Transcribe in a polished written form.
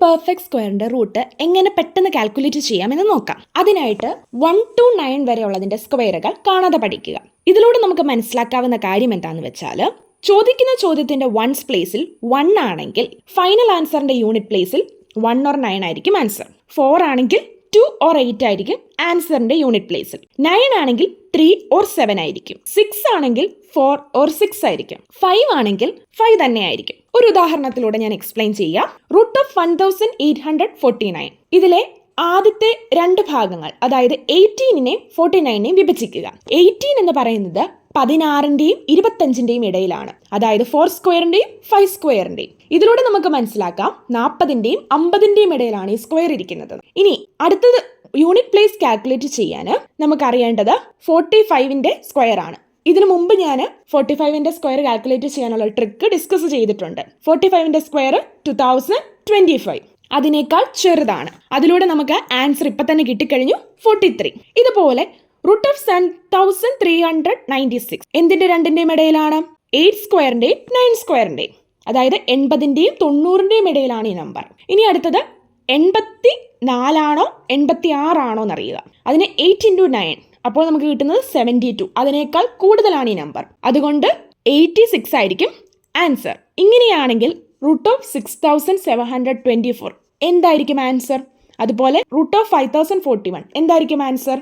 Perfect സ്ക്വയറിന്റെ root എങ്ങനെ പെട്ടെന്ന് കാൽക്കുലേറ്റ് ചെയ്യാമെന്ന് നോക്കാം. അതിനായിട്ട് 1 to 9 വരെ ഉള്ളതിന്റെ സ്ക്വയറുകൾ കാണാതെ പഠിക്കുക. ഇതിലൂടെ നമുക്ക് മനസ്സിലാക്കാവുന്ന കാര്യം എന്താണെന്ന് വെച്ചാൽ, ചോദിക്കുന്ന ചോദ്യത്തിന്റെ വൺസ് പ്ലേസിൽ 1 ആണെങ്കിൽ ഫൈനൽ ആൻസറിന്റെ യൂണിറ്റ് പ്ലേസിൽ 1 or 9 ആയിരിക്കും ആൻസർ. 4 ആണെങ്കിൽ 2 or 8 ആയിരിക്കും ആൻസറിന്റെ യൂണിറ്റ് പ്ലേസിൽ. 9 ആണെങ്കിൽ 3 or 7 ആയിരിക്കും. 6 ആണെങ്കിൽ 4 or 6 ആയിരിക്കും. 5 ആണെങ്കിൽ 5 തന്നെ ആയിരിക്കും. ഒരു ഉദാഹരണത്തിലൂടെ ഞാൻ എക്സ്പ്ലെയിൻ ചെയ്യാം. Root of 1849. ഇതിലെ ആദ്യത്തെ രണ്ട് ഭാഗങ്ങൾ, അതായത് 18നെയും 49നെയും വിഭജിക്കുക. 18 എന്ന് പറയുന്നത് 16ന്റെയും 25ന്റെയും ഇടയിലാണ്, അതായത് 4 സ്ക്വയറിന്റെയും 5 സ്ക്വയറിന്റെയും. ഇതിലൂടെ നമുക്ക് മനസ്സിലാക്കാം 40ന്റെയും 50ന്റെയും ഇടയിലാണ് ഈ സ്ക്വയർ ഇരിക്കുന്നത്. ഇനി അടുത്തത് യൂണിറ്റ് പ്ലേസ് കാൽക്കുലേറ്റ് ചെയ്യാൻ നമുക്ക് അറിയേണ്ടത് 45ന്റെ സ്ക്വയർ ആണ്. ഇതിനു മുമ്പ് ഞാൻ 45ന്റെ സ്ക്വയർ കാൽക്കുലേറ്റ് ചെയ്യാനുള്ള ട്രിക്ക് ഡിസ്കസ് ചെയ്തിട്ടുണ്ട്. 45ന്റെ സ്ക്വയർ 2025, അതിനേക്കാൾ ചെറുതാണ്. അതിലൂടെ നമുക്ക് ആൻസർ ഇപ്പം തന്നെ കിട്ടിക്കഴിഞ്ഞു, 43. ഇതുപോലെ റൂട്ട് ഓഫ് 7396 എന്തിന്റെ രണ്ടിന്റെയും ഇടയിലാണ്? 8 സ്ക്വയറിന്റെയും 9 സ്ക്വയറിന്റെയും, അതായത് 80ന്റെയും 90ന്റെയും ഇടയിലാണ് ഈ നമ്പർ. ഇനി അടുത്തത് 84 86 എന്നറിയുക. അതിന് 8 into 9, അപ്പോൾ നമുക്ക് കിട്ടുന്നത് 72. അതിനേക്കാൾ കൂടുതലാണ് ഈ നമ്പർ, അതുകൊണ്ട് 86 ആയിരിക്കും ആൻസർ. ഇങ്ങനെയാണെങ്കിൽ റൂട്ട് ഓഫ് 6724 എന്തായിരിക്കും ആൻസർ? അതുപോലെ റൂട്ട് ഓഫ് 5041 എന്തായിരിക്കും ആൻസർ?